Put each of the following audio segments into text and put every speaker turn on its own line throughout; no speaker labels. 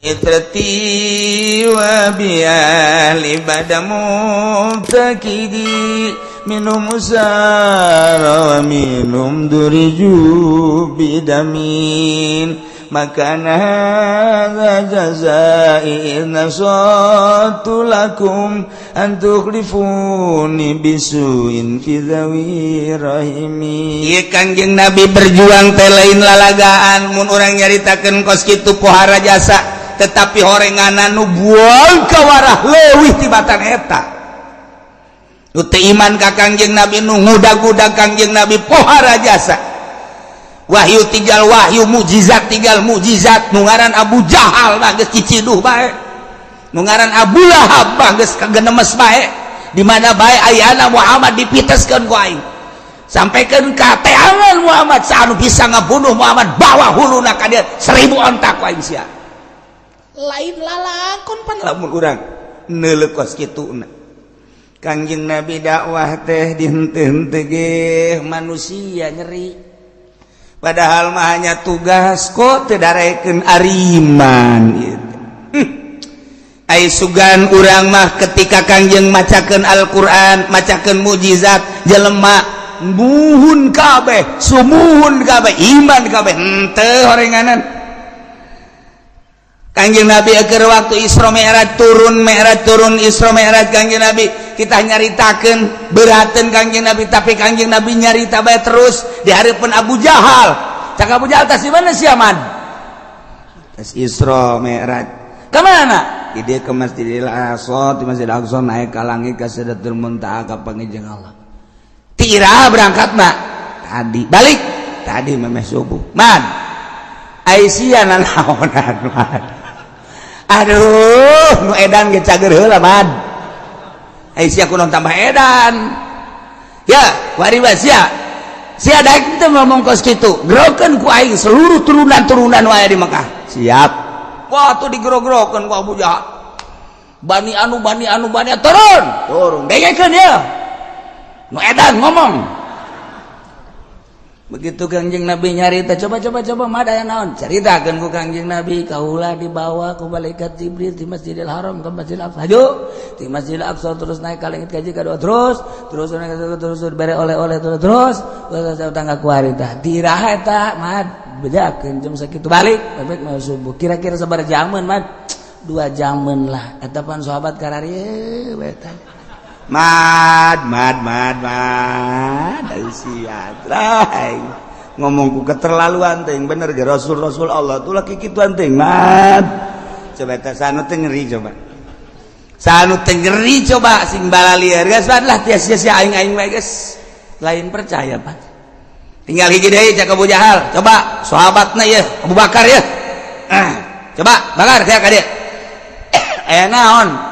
Itrati wa bi'ahli badamu takidi minum musara wa minum duriju bidamin makana hadha jazai nasatu lakum antukhlifuni bisuin fi dhawi rahimi. Ieu Kangjeng Nabi berjuang teh lain lalagaan mun urang nyaritakeun kos kitu pohara jasa tetapi horenganan nu buang kawarah leuwih tibatan eta nu teu iman ka Kangjeng Nabi nu ngudag-udag Kangjeng Nabi pohara jasa wahyu tinggal wahyu mukjizat tinggal mukjizat nu ngaran Abu Jahal mah geus ciciduh bae nu ngaran Abu Lahab mah geus kagenemes bae di mana bae ayeuna Muhammad dipiteskeun ku aing sampaikeun ka teangan Muhammad saanu bisa ngabunuh Muhammad bawa huluna ka dieu 1000 ontak ku aing sia lain lalakon pan lamun urang neuleuk kos kituna. Kangjeng Nabi dakwah teh dihenteu-henteu ge manusia nyeri padahal mah hanya tugas kok teu darekeun ariman gitu. Ai sugan urang mah ketika Kangjeng macakeun Al-Qur'an macakeun mukjizat jelema muhun kabeh sumuhun kabeh iman kabeh henteu horenganan. Kangjeng Nabi keur waktu Isra Mi'raj turun Isra Mi'raj Kangjeng Nabi kita nyaritakeun beurateun Kangjeng Nabi tapi Kangjeng Nabi nyarita bae terus di hareupeun Abu Jahal. Cak Abu Jahal tas di mana sia man? Tas Isra Mi'raj. Ka mana? Di dieu ke Masjidil Aqsa, di Masjidil Aqsa naik ka langit ka Sidratul Muntaha ka pangijeung Allah. Tira berangkatna tadi balik tadi memeh subuh. Man. Aisyah naonan man. Aduh, nu edan ge cager heula man. Aisyah kunaon tambah edan. Ya, wari sia. Sia daek teh ngomong kos kitu. Gerokeun ku aing seluruh turunan-turunan wae di Mekah. Siap. Wah, tuh digero-gerokeun ku Abu Jahal. Bani anu turun. Dengekeun ya. Nu edan ngomong. Begitu Kangjeng Nabi nyarita coba mah aya naon caritakeun ku Kangjeng Nabi kaula dibawa ku malaikat Jibril di Masjidil Haram ke Masjidil Aqsa di Masjidil Aqsa terus naik ka langit kaji kadua terus bare oleh-oleh terus tangga ku harita diraha eta mah bejakeun jam sakitu balik bebek mau subuh kira-kira sabar jaman mah 2 jaman lah eta pan sahabat kararieu eta mad Aisyah ngomong ku keterlaluan teh bener ge Rasul Allah tuh laki kituan teh mad coba teh sanu teh ngeri coba sing balalieur geus lah sia-sia aing wae geus lain percaya Pak tinggal hiji deui cak Abu Jahal coba sahabatna ye Abu Bakar ye coba bakar ka dieu aya naon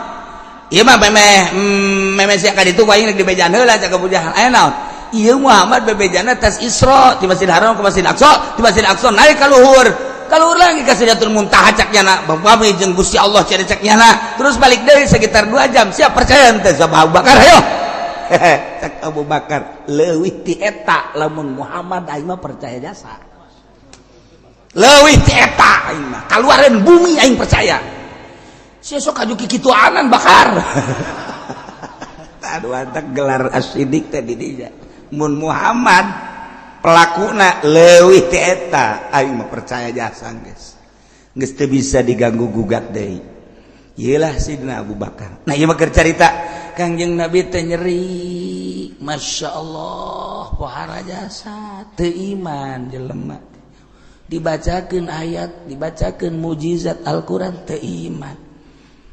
ieu mah memeh sia ka ditu aing di bejan heula cak Abu Jahal aya naon ieu Muhammad bebejana tas Isra di Masjidil Haram ke Masjidil Aqsa di Masjidil Aqsa naik ka luhur lagi ka Sidratul Muntaha cak nyana bapami jeung Gusti Allah cari cak nyana terus balik deui sekitar 2 jam siap percaya teh Abu Bakar hayo cak Abu Bakar leuwih ti eta lamun Muhammad aing mah percaya jasa leuwih ti eta aing mah kaluareun bumi aing percaya sia sok aju kitu anan Bakar aduh antak gelar asidik teh di dinya mun Muhammad pelakuna leuwih ti eta aing mah percaya jasa geus teu bisa diganggu gugat deui ieulah Sidina Abu Bakar nah ieu mah keur carita Kangjeng Nabi teh nyeri masyaallah pohara jasa teu iman jelema dibacakeun ayat dibacakeun mukjizat Al-Qur'an teu iman.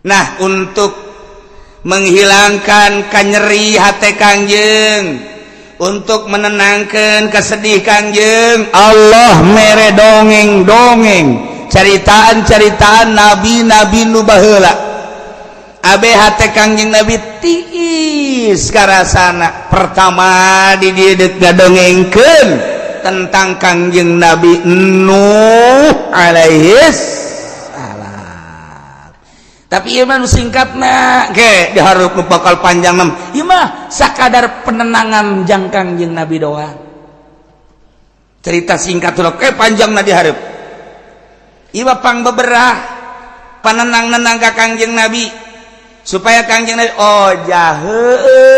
Nah untuk menghilangkan kanyeri hati Kangjeng untuk menenangkan kesedih Kangjeng Allah mere dongeng caritaan nabi nu baheula abe hati Kangjeng Nabi tiis karasana pertama di dieu ngadongengkeun tentang Kangjeng Nabi Nuh alaihis tapi ieu mah nu singkatna ge dihareup nu bakal panjang mah ieu mah sakadar penenangan jang Kangjeng Nabi doang cerita singkat ulah panjangna dihareup ieu mah pang beberah panenang-nenang ka Kangjeng Nabi supaya Kangjeng Nabi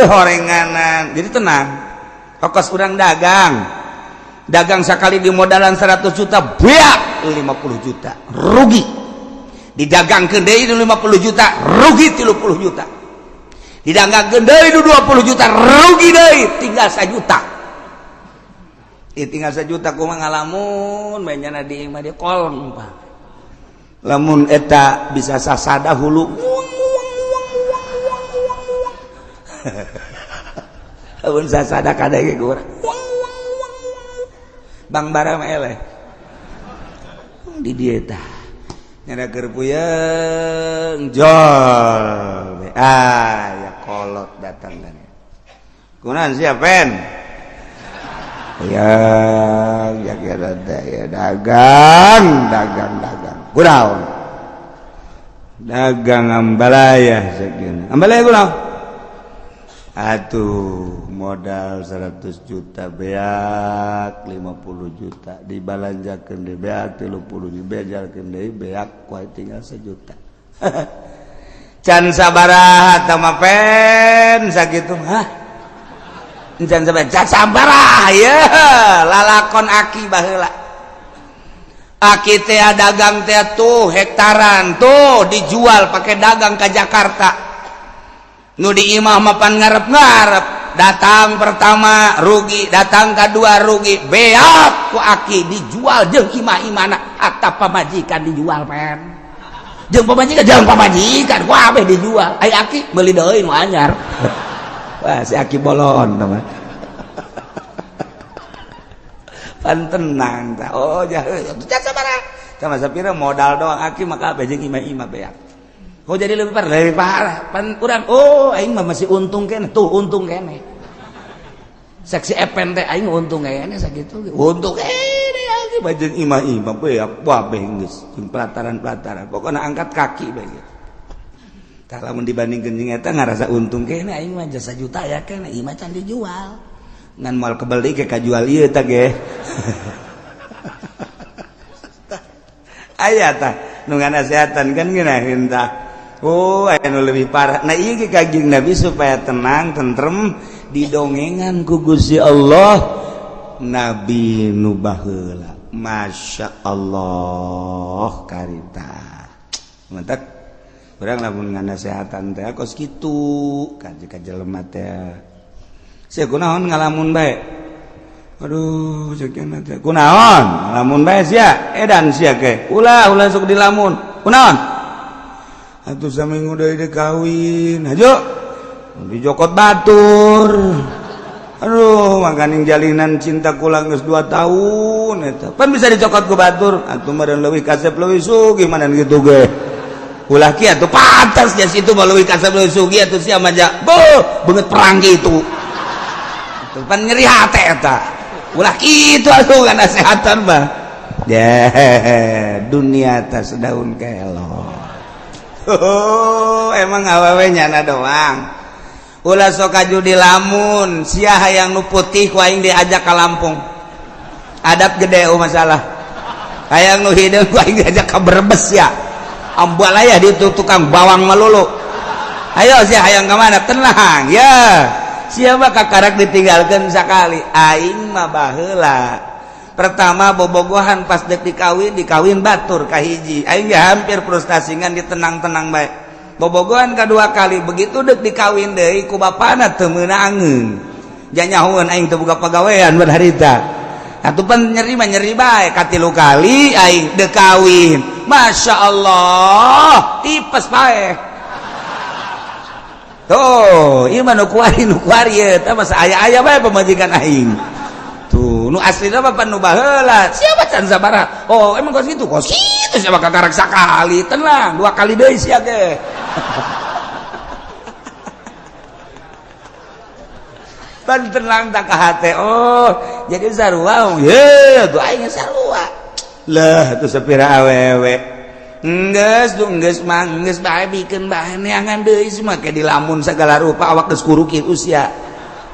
horenganan jadi tenang. Hokos urang dagang sekali di modalan 100 juta beak 50 juta rugi, didagangkeun deui 50 juta rugi 30 juta, didagangkeun deui 20 juta rugi deui tinggal 1 juta. Tinggal 1 juta kumaha ngalamun mainnya di imah dia kolong Pak. Lamun eta bisa sasada hulu lamun sasada kadege urang Bang Bara eleh di dieu tah nyana keur puyeng jol ya kolot datang dan kunaon sia pen ya dagang kunaon dagang ambalaya sakeuna ambalaya kunaon atuh modal 100 juta beak 50 juta dibalanjakeun deui beak 30 dibejalkeun deui beak kuat tinggal 1 juta can sabaraha tah mah pen sakitu hah can sabaraha ya lalakon aki baheula aki teh dagang teh tuh hektaran tuh dijual pakai dagang ke Jakarta nu di imah mapan ngarep-ngarep datang pertama rugi datang kedua rugi beak ku aki dijual jeung imah-imahna atap pamajikan dijual pen jeung pamajikan ku abeh dijual ai aki meuli deui nu anyar wah si aki bolon teman pan tenang tah jaheul teh sabaraha sama sapira modal doang aki maka abeh jeung imah-imah beak. Jadi lebih parah pan urang aing mah masih untung kene tuh untung kene saksi epen teh aing untung kene sakitu untung kene lagi bajeng imah-imah beak babeh geus jeung pelataran-pelataran pokona angkat kaki bae tah lamun dibandingkeun jeung eta ngarasa untung kene aing mah jasa juta ya kene imah can dijual ngan moal kebeli ke kajual ieu tah ge aya tah nu nganasehatan kan ngeunaheun tah anu lebih parah. Nah iya Kangjeng Nabi supaya tenang, tentrem didongengan ku Gusti Allah Nabi nu baheula. Masya Allah karita. Mantap. Urang lamun nganasehatan teh kos kitu ka jelema teh. Sia kunaon ngalamun bae. Aduh, ceukna teh. Kunaon? Ngalamun bae sia, edan sia ke. Ulah sok dilamun. Kunaon? Atuh saminggu deui kawin hajo dijokot batur aduh makaning jalinan cinta kula geus 2 tahun eta pan bisa dicokot ku batur atuh meureun leuwih kasep leuwih sugih manan kitu ge ulah kieu atuh pantas nya situ mah leuwih kasep leuwih sugih atuh sia mah beungeut perang kitu atuh pan nyeri hate eta ulah kitu atuh kana nasehatan mah dunia teh sedaun kelor. Emang awewe nyana doang ulah sok aju di lamun sia hayang nu putih ku aing diajak ka Lampung adat gede masalah hayang nu hideung ku aing diajak ka Brebes ya ambal aya di tukang bawang melulu ayo sia hayang ka mana tenang ya sia mah kakarak ditinggalkeun sakali aing mah baheula pertama bobogohan pas dek dikawin batur kahiji aing ge hampir frustasi ngan ditenang-tenang bae bobogohan kedua kali begitu dek dikawin deui ku bapana teu meunangeun nya nyahoeun aing teu boga pagawean bar harita atuh pan nyeri bae katilu kali aing dek kawin Masya Allah tipes bae tuh ieu mah nu kuari eta mah aya bae pamajikan aing nu asli apa pan nu baheula siapa can sabaraha emang kos kitu siapa kakarak sakali tenang 2 kali deui sia ge pan tenang tak ka hate jadi sarua ye tuh aing sarua lah tuh sapira awewe geus bae bikeun bae neangan deui semua ke dilamun segala rupa awak geus kuruki usia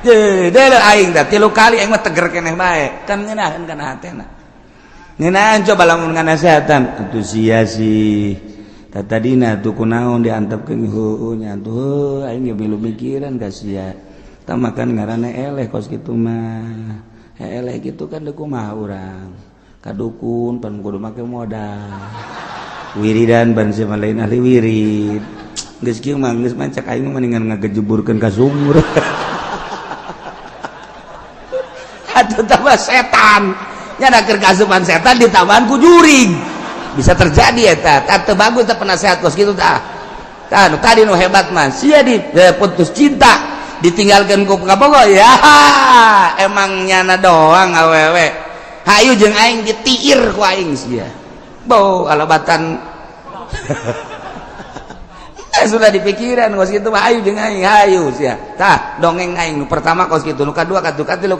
deuleuh aing teh 3 kali aing mah teger keneh bae kan ngeunaheun kana hatena ngeunaheun coba lamun nganasehatan atuh sia sih tadina tuh kunaon diantepkeun heueunya tuh aing ge milu mikiran ka sia tah makan ngaranna eleh kos kitu mah eleh gitu kan deuk kumaha urang kadukun pan kudu make modal wiridan ban sia lain ahli wirid geus kieu mah geus mancak aing mendingan ngagejeburkeun ka sumur atuh tambah setan nya keur kasupan setan ditambahan ku juring bisa terjadi eta teu bagus teh penasehat kos kitu tah nu tadi nu hebat mah sia putus cinta ditinggalkeun ku kabogo ya emang nyana doang awewe hayu jeung aing ditiir ku aing sia bau alabatan sudah dipikiran kos kitu mah hayu jeung aing hayu sia tah dongeng aing nu pertama kos kitu nu kadua katu katilu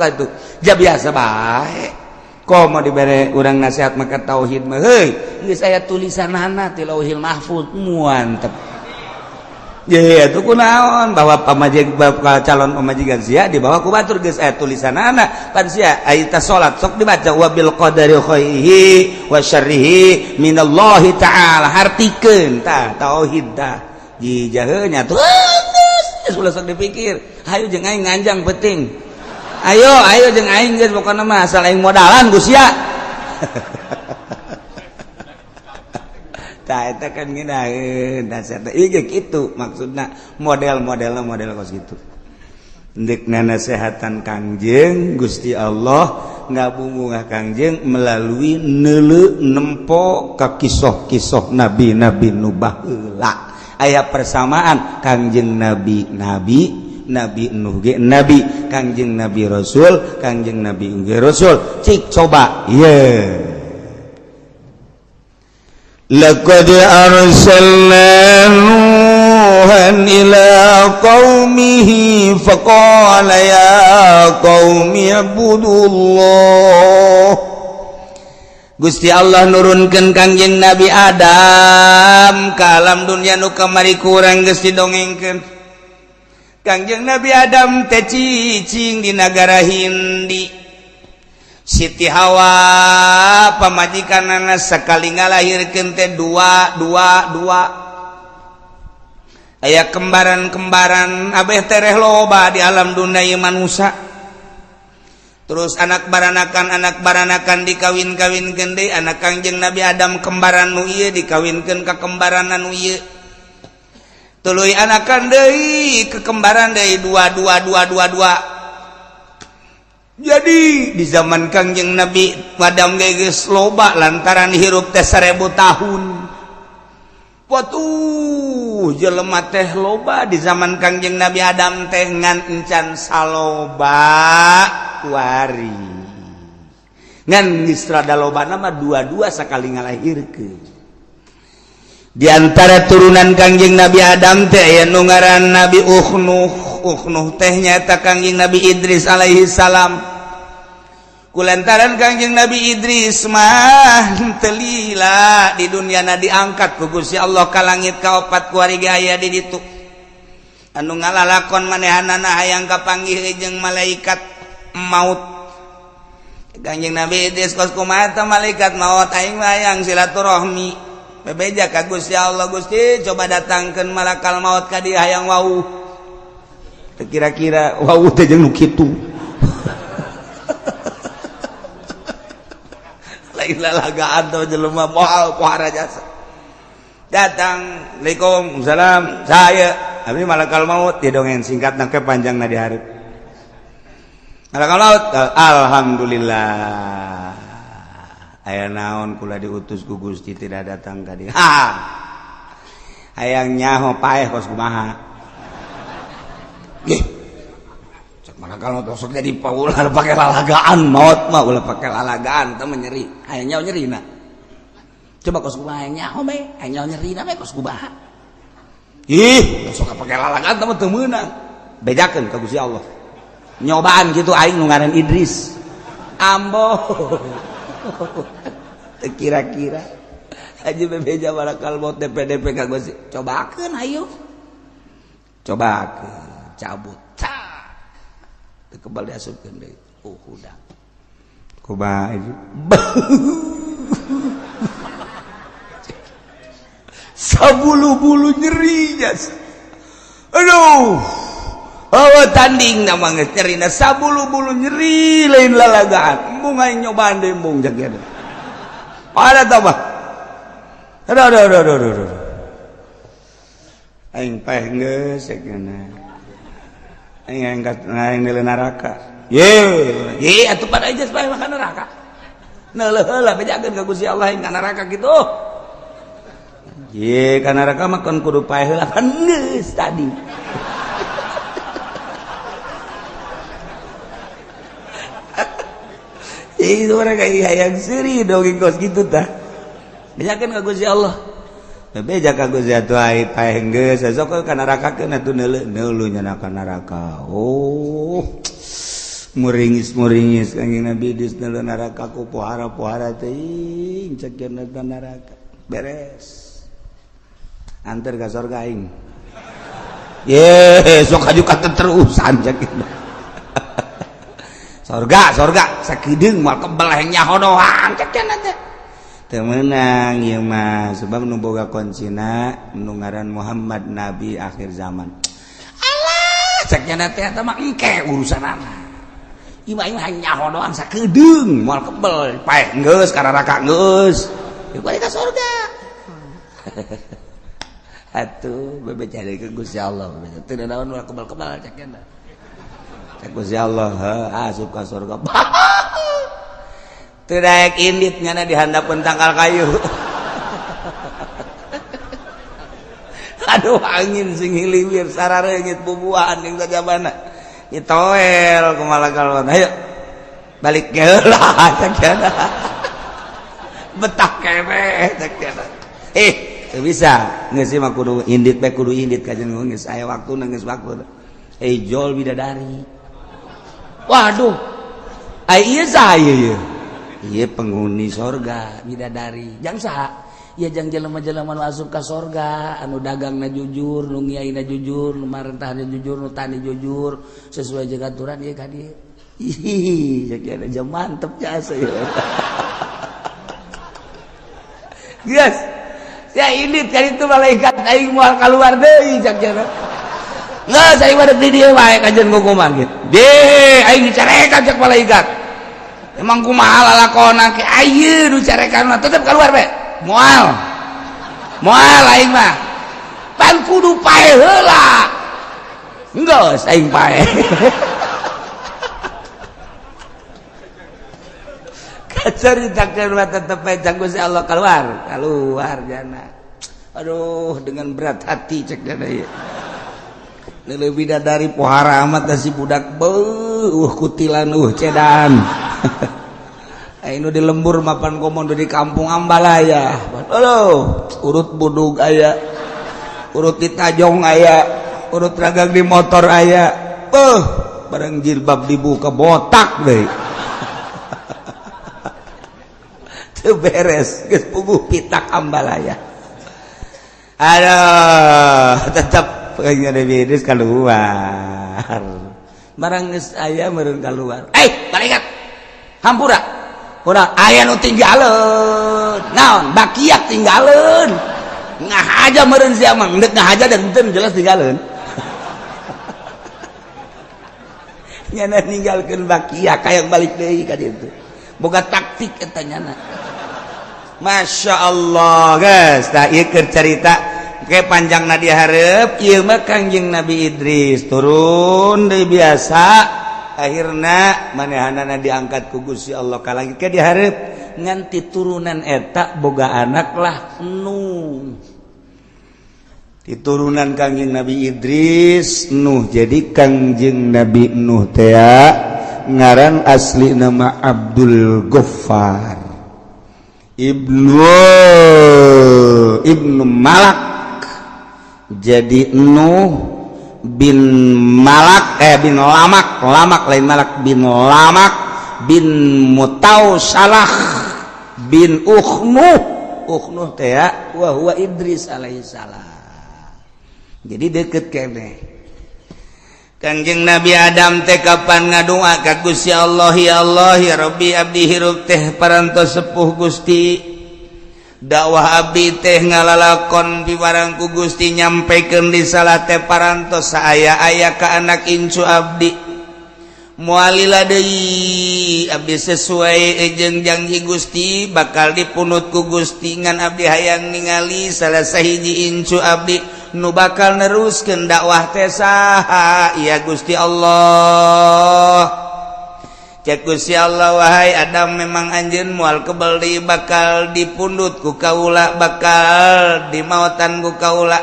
ja biasa bae komo dibere urang nasihat maka tauhid mah heuy geus aya tulisanana ti Lauhil Mahfuz muantep ye atuh kunaon bahwa pamajig calon pamajikan sia di bawah ku batur geus aya tulisanana pan sia aya salat sok dibaca wa bil qadari khairihi wa syarrihi minallahi taala hartikeun tah tauhid tah jijah nya tuh geus ulah sok dipikir hayu jeung aing nganjang penting ayo jeung aing geus pokona mah asal aing modalan Gus ya. Tah eta kan ngeunaheun nasihat ieu ge kitu maksudna model kos kitu. Endekna nasehatan Kangjeng Gusti Allah ngabungungah Kangjeng melalui neuleu nempo ka kisah-kisah nabi-nabi nu baheula. Aya persamaan Kangjeng Nabi Nabi Nuh ge Nabi Kangjeng Nabi Rasul Kangjeng Nabi ge Rasul cik coba ye laqad arsalna nuhan ila qaumihi faqala ya qaumi ibudullah Gusti Allah nurunkeun Kangjeng Nabi Adam ka alam dunya nu kamari kurang geus didongengkeun Kangjeng Nabi Adam teh cicing di negara Hindi Siti Hawa pamajikanana sakali ngalahirkeun teh dua aya kembaran abeh tereh loba di alam dunia manusia terus anak baranakan dikawin-kawinkeun deui anak Kangjeng Nabi Adam kembaran nu ieu dikawinkeun ka kembaran nu ieu tuluy anakan deui kekembaran deui dua jadi di zaman Kangjeng Nabi Adam geus loba lantaran hirup teh 1000 tahun patuh jelema teh loba di zaman Kangjeng Nabi Adam teh ngan encan saloba kuari ngan geus rada lobana mah dua sakali ngalahirkeun di antara turunan Kangjeng Nabi Adam teh aya nu ngaran Nabi Uknuh teh nyaeta Kangjeng Nabi Idris alaihi salam kulantaran Kangjeng Nabi Idris mah teu lila di dunyana diangkat ku Gusti Allah ka langit ka 4 kuarigi aya di ditu anu ngalalakon manehanana hayang kapanggih jeung malaikat maut Kangjeng Nabi Idris kos kumaha malaikat maut aing mah hayang silaturahmi bebeja ka Gusti Allah Gusti coba datangkeun malakal maut ka dieu hayang wau teu kira-kira wau teh jeung nu kitu lain lalagaan teh jelema moal pohara jasa datang Waalaikumsalam saya abdi malakal maut dia dongeng singkatna ke panjangna di hareup malakal maut alhamdulillah aya naon kula diutus ku Gusti tidak datang ka dieu hayang nyaho paeh kos kumaha cek malakal maut sok jadi paulah pake lalagaan maut mah ulah pake lalagaan teh nyeri hayang nyaho nyerina coba kos kumaha hayang nyaho bae hayang nyaho nyerina bae kos kumaha sok pake lalagaan teh teu meunang bejakeun ka Gusti Allah nyobaan gitu aing nu ngaran Idris ambo kira-kira aja bebeja malakal maut DP ka Gusti cobakeun ayo cobakeun cabut teu kebal diasupkeun deui udang kumaha itu sabulu-bulu nyeri jas. Aduh, bawa tanding nama nyerina sabulu-bulu nyeri lain lalagaan. Embung aing nyobaan deh embung jagian. Ada tau bah? Aduh. Aing paeh geus sakana. Aing angkat aing nilai neraka. Ye atuh pada aja paeh makan neraka. Neuleuh heula bejakeun ka Gusti Allah aing ka neraka kitu. Ye ka neraka mah kan kudu paeh heula kan geus tadi. Itu orang kayak hayang seri dongeng kos gitu tah. Bejakeun ka Gusti Allah. Beja ka Gusti atuh ai paeh geus sok ka neraka keun atuh neuleuh nya ka neraka. Oh. Muringis kanjing Nabi dis neuleuh neraka ku pohara-pohara teuing cekeun ka neraka. Beres. Antar ka surga aing. Ye, sok aju ka terusan cekeun. Sorga sakideung moal kebel nyaho doang cekeun teh. Teu meunang ieu mah sebab nu boga kuncina nu ngaran Muhammad Nabi akhir zaman. Alah cekeun teh eta mah engke urusanana. Ieu mah nyaho doang sakideung moal kebel paeh geus ka neraka geus. Ieu balik ka sorga. Atuh bebe cari ke Gusti Allah. Teu naon moal kebal-kebal cekeun. Gusti Allah asup ka surga. Teu daek indit nyana di handapeun tangkal kayu. Aduh angin sing hiliwir sarareungit bubuhan ning sajabana. Itoel kumaha kalon. Ayo balik ge heula cekeuna. Betah kene cekeuna. Teu bisa. Geus mah kudu indit bae kudu indit kajen geus aya waktuna geus waktu. Jol bidadari. Waduh, iya saya iya penghuni sorga bidadari. Jang saha? Ya jang jelema-jelema nu asup ka sorga, anu dagangna jujur, nu ngiaina jujur, nu marentahna jujur, nu tani jujur, sesuai jeung aturan ieu ka dieu. Ih, sakieu jam mantep jasa ya. Geus. Ya ini kan itu malaikat aing moal kaluar deui sakieu. Nggak, saya pada di dia wae kajian ngomong gitu. Deh, aing dicarekan cek malaikat. Emang kumaha lalakona ke ayeuna nu carekan mah tetep keluar be. Moal aing mah. Pan kudu pae heula. Enggeus aing pae. Kacaritakeun mah tetep bae Gusti Allah keluar jana. Aduh, dengan berat hati cek dana ieu. Lebih dari pohara amat si budak kutilan cedan. Ainu di lembur mapan komodo di kampung Ambalaya. Aduh, urut budug aya, urut di tajong aya, urut ragang di motor aya. Barang jilbab dibuka botak deh. Teu beres, geus puguh pitak Ambalaya. Aduh, tetap pengen Idris keluar. Barang geus aya meureun keluar. Malaikat. Hampura. Urang aya nu tinggaleun. Naon? Bakiak tinggaleun. Ngahaja meureun sia mah, endek ngahaja dan teu jelas tinggaleun. Nyana ninggalkeun bakiak hayang balik deui ka ditu. Boga taktik eta nyana. Masya Allah guys. Tah ieu keur carita kayak panjangna dihareup ieu mah Kangjeng Nabi Idris turun deui biasa akhirna manehanana diangkat ku Gusti Allah ka langit ke dihareup nganti turunan eta boga anak lah Nuh. Di turunan Kangjeng Nabi Idris Nuh. Jadi Kangjeng Nabi Nuh teh ngaran asli nama Abdul Ghaffar Ibnu Malak. Jadi Nuh bin Malak bin Lamak lain Malak bin Lamak bin Mutawsalah bin Ukhnuh teh wa huwa Idris alaihissalam. Jadi deket kene. Kangjeng Nabi Adam teh kapan ngadoa ka Gusti Allah, ya Allah ya Rabbi abdi hirup teh parantos sepuh Gusti dakwah abdi teh ngalalakon pibarang ku Gusti nyampikeun di salah teh parantos aya ka anak incu abdi moalila deui abdi sesuai jeung janji Gusti bakal dipunut ku Gusti ngan abdi hayang ningali salah sahiji incu abdi nu bakal neruskeun dakwah teh saha ya Gusti Allah. Cek Gusti Allah wahai Adam memang anjeun moal kebeli bakal dipundut ku kaula bakal dimautan ku kaula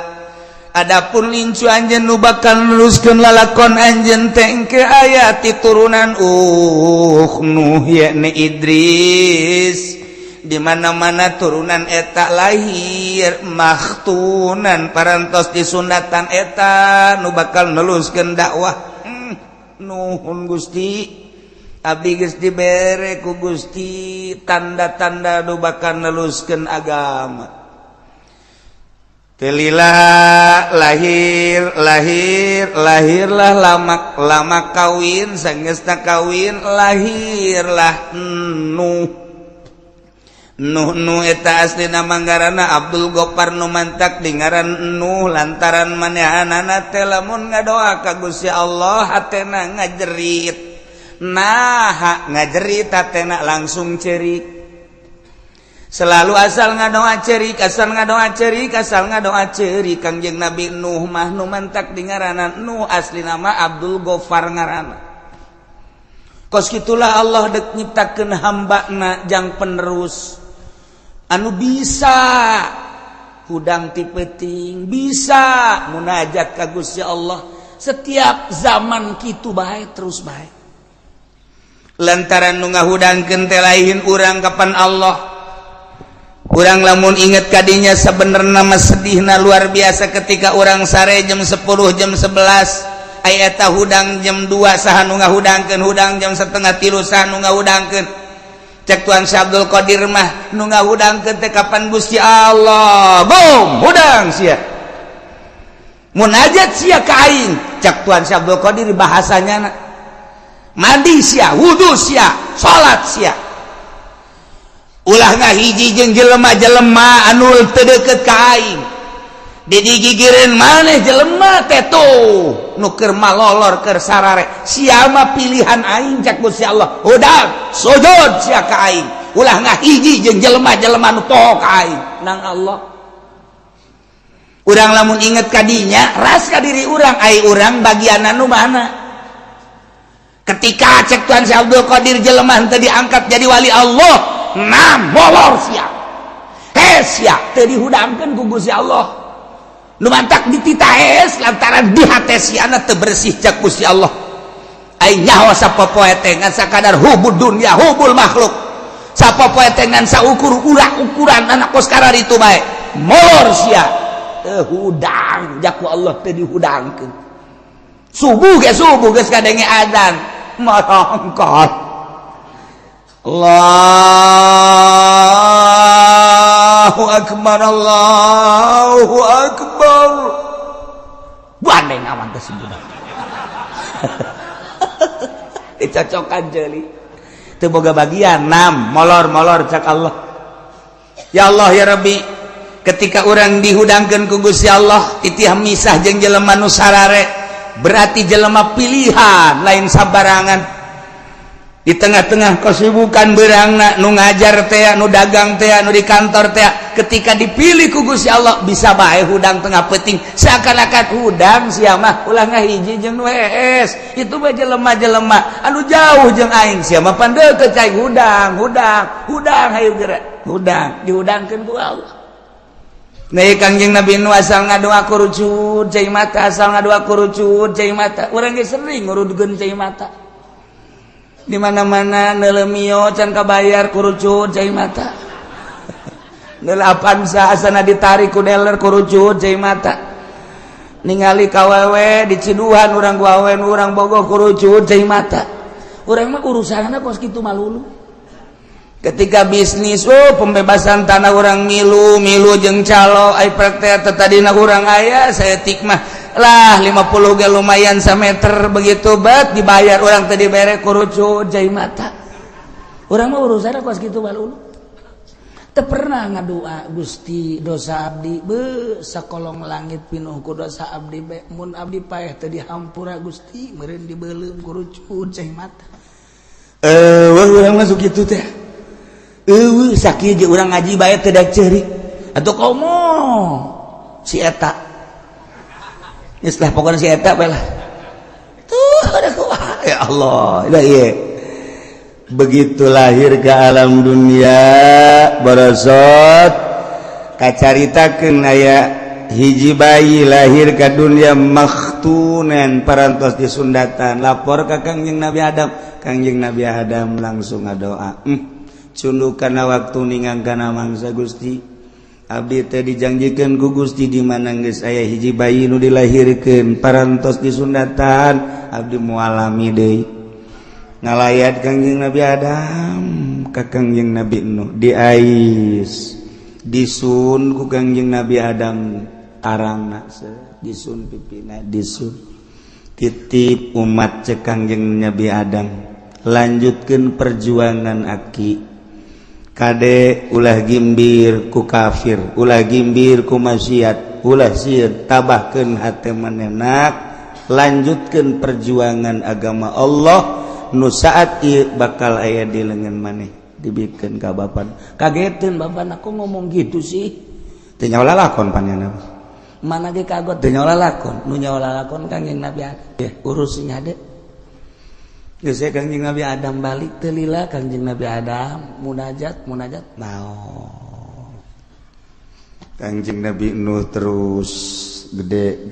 adapun lincu anjeun nu bakal neruskeun lalakon anjeun teh engke aya ti turunan Nuh yakni Idris di mana-mana turunan eta lahir maktunan parantos disundatan eta nu bakal neluskeun dakwah nuhun Gusti abdi geus dibere ku Gusti tanda-tanda nu bakal neluskeun agama. Telila lahirlah lama kawin sangeusna kawin lahirlah Nuh eta aslina manggarana Abdul Ghaffar nu mantak dingaran Nuh lantaran manehanana teh lamun ngadoa ka Gusti Allah hatena ngajerit ngajerit hatena langsung cerik selalu asal ngadoa cerik Kangjeng Nabi Nuh mah nu mantak dingarana Nuh asli nama Abdul Ghaffar ngaranna kos kitulah Allah dek nyiptakeun hambana jang penerus anu bisa hudang ti peuting bisa munajat ka Gusti Allah setiap zaman kitu bae terus bae lantaran nu ngahudangkeun teh lain urang kapan Allah urang lamun inget kadinya sebenarnya mah sedihna luar biasa ketika urang sare jam 10 jam 11 aya eta hudang jam 2 saha nu ngahudangkeun hudang jam 2:30 saha nu ngahudangkeun cek Tuan Syekh Abdul Qadir mah nu ngahudangkeun teh kapan Gusti Allah boom hudang sia munajat sia ka aing cek Tuan Syekh Abdul Qadir bahasanya mandi sia wudu sia salat sia ulah ngahiji jeung jelema-jelema anu teu deukeut ka aing digigireun maneh jelema teh tuh nu keur malolor keur sarare sia mah pilihan aing cak Gusti Allah hudang sujud sia ka aing ulah ngahiji jeung jelema-jelema nu poho ka aing nang Allah urang lamun inget kadinya ras ka diri urang ai urang bagianna nu mana ketika cek Tuan Syekh Abdul Qadir jelema teu diangkat jadi wali Allah molor sia sia teu dihudangkeun ku Gusti Allah nu mantak dititah lantaran di hate siana teu bersih cek Gusti Allah ai nyaho sapopoe teh ngan sakadar hubud dunya hubul makhluk sapopoe teh ngan saukur ukuran anak kos karar itu bae molor sia teu hudang jak ku Allah teu dihudangkeun subuh geus kadenge adzan marongkot Allahu akbar bandeng awan teh sebudak dicocokan jeuli teu boga bagian molor cak Allah ya Allah ya Rabbi ketika orang dihudangkeun ku Gusti Allah titih misah jeung jelema nu sarare berarti jelema pilihan lain sabarangan di tengah-tengah kesibukan beurangna nu ngajar teh nu dagang teh nu di kantor teh ketika dipilih ku Gusti Allah bisa bae hudang tengah peuting seakan-akan hudang sia mah ulah ngahiji jeung nu hees itu mah jelema-jelema anu jauh jeung aing sia mah pan deukeut cai hudang hayu geura hudang dihudangkeun ku Allah. Nah, Kangjeng Nabi nu asal ngadoa kurucut cai mata asal ngadoa kurucut cai mata urang ge sering ngurudkeun cai mata di mana-mana neuleumio can kabayar kurucut cai mata neulapan saasana ditarik ku dealer kurucut cai mata ningali kawewe di Ciduhan urang gawe urang bogoh kurucut cai mata urang mah urusanna kos kitu malulu. Ketika bisnis pembebasan tanah orang milu jeung calo ai praktek tadina urang aya saya tikmah lah 50 ge lumayan sameter begitu bat dibayar orang tadi bere kurucut jai mata urang mah urusanna kos kitu balulu
teu pernah ngadua Gusti dosa abdi sakolong langit pinuh ku dosa abdi mun abdi paeh teu dihampura Gusti meureun dibeulem ku rucun cai mata
urang masuk kitu teh sakieu ge urang ngaji bae teu dak ceurik atuh komo si eta geus lah pokona si eta bae lah tuh ya Allah ieu begitu lahir ke alam dunia barosot kacaritakeun aya hiji bayi lahir ke dunia makhtunan parantos disundatan lapor ka Kangjeng Nabi Adam Kangjeng Nabi Adam langsung ngadoa cunduk kana waktu ningang kana mangsa Gusti abdi teh dijanjikeun ku Gusti di mana geus aya hiji bayi nu dilahirkeun parantos disundatan abdi moal alami deui ngalayat Kangjeng Nabi Adam ka Kangjeng Nabi Nuh diais disun ku Kangjeng Nabi Adam arangna disun pipina disun titip umat cek Kangjeng Nabi Adam lanjutkeun perjuangan aki kade ulah gimbir ku kafir ulah gimbir ku maksiat ulah sieun tabahkeun hate manehna lanjutkeun perjuangan agama Allah nu saat ieu bakal aya di leungeun maneh dibikeun ka bapan kageteun bapan aku ngomong gitu sih teu nyawa lalakon panjana mana ge kagot teu nyawa lalakon nu nyawa lalakon Kangjeng Nabi Adam urus nya de geus Kangjeng Nabi Adam balik teu lila Kangjeng Nabi Adam munajat naon Kangjeng Nabi Nuh terus gede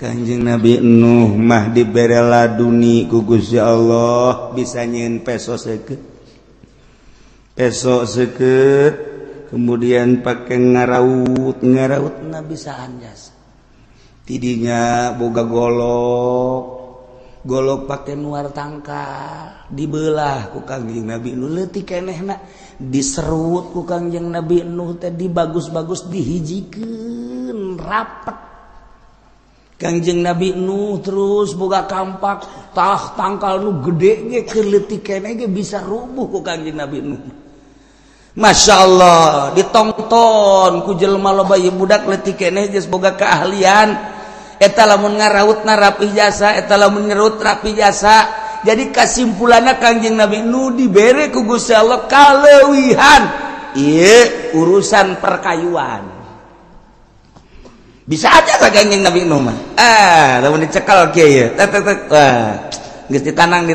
Kangjeng Nabi Nuh mah dibere laduni ku Gusti Allah bisa nyieun peso seukeut kemudian pake ngaraut na bisa anjas tidinya boga golok pake nuar tangkal dibelah ku Kangjeng Nabi Nuh leutik kenehna diserut ku Kangjeng Nabi Nuh teh dibagus-bagus dihijikeun rapet Kangjeng Nabi Nuh terus boga kampak tangkal nu gede ge keur leutik keneh ge bisa rubuh ku Kangjeng Nabi Nuh. Masya Allah ditonton ku jelema loba ieu budak leutik keneh geus boga keahlian eta lamun ngarautna rapi jasa eta lamun ngerut rapi jasa jadi kasimpulanna Kangjeng Nabi Nuh dibere ku Gusti Allah kaleuwihan ieu urusan perkayuan bisa aja ka Kangjeng Nabi Nuh mah lamun dicekal kieu ye tek geus ditanang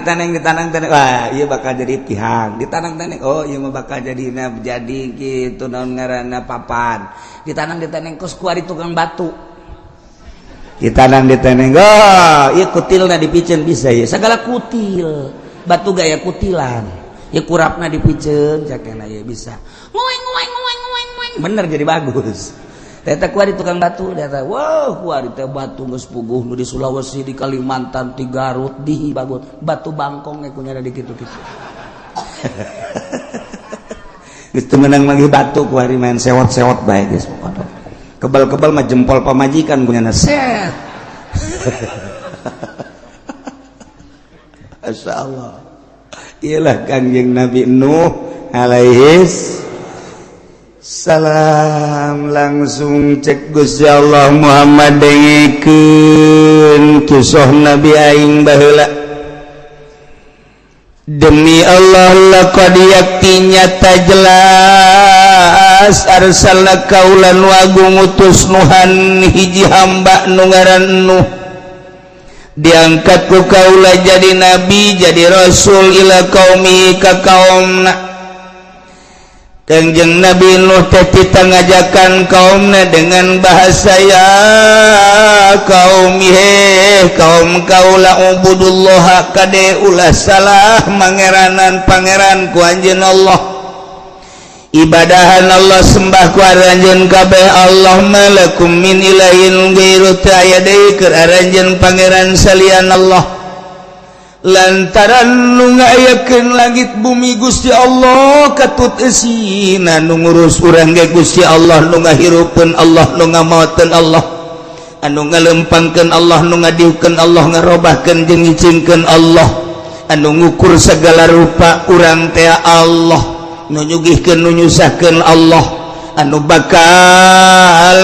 wah ieu bakal jadi pihang ditanang oh ieu mah bakal jadi kitu naon ngaranna papan ditanang kos ku ari tukang batu ditanang oh ieu kutilna dipiceun bisa ieu sagala kutil batu gaya kutilan ieu kurapna dipiceun jakena ieu bisa ngoeng bener jadi bagus. Eta kuari tukang batu, eta wah kuari teh batu geus puguh nu di Sulawesi, di Kalimantan, di Garut, di bagut batu bangkong ge kunyana di kitu-kitu. Geus teu meunang lagi batu kuari main sewot-sewot bae geus pokona. Kebal-kebal mah jempol pamajikan kunyana set. Masyaallah. Iyalah Kangjeng Nabi Nuh alaihis salam langsung cek Gusti Allah Muhammad dengekeun kisah Nabi aing baheula demi Allah laqad yakti nyata jelas arsalna kaulan wagung utus Nuhan hiji hamba nu ngaran Nuh diangkat ku kaula jadi nabi jadi rasul ila qaumi ka kaumna Kangjeng Nabi Nuh teh kita ngajakan kaumna dengan bahasa ya kaum kaula ubudullah kade ulah salah mangeranan pangeran ku anjeun Allah ibadahan Allah sembah ku aranjeun kabeh Allah malakum min ilahin ghairu aya deui keur aranjeun pangeran salian Allah lantaran nu ngayakeun langit bumi Gusti Allah katut eusina nu ngurus urang ge Gusti Allah nu ngahirupkeun Allah nu ngamaoteun Allah anu ngalempangkeun Allah nu ngadiukeun Allah ngarobahkeun jeung ngicingkeun Allah anu ngukur segala rupa urang teh Allah nu nyugihkeun nu nyusahkeun Allah anu bakal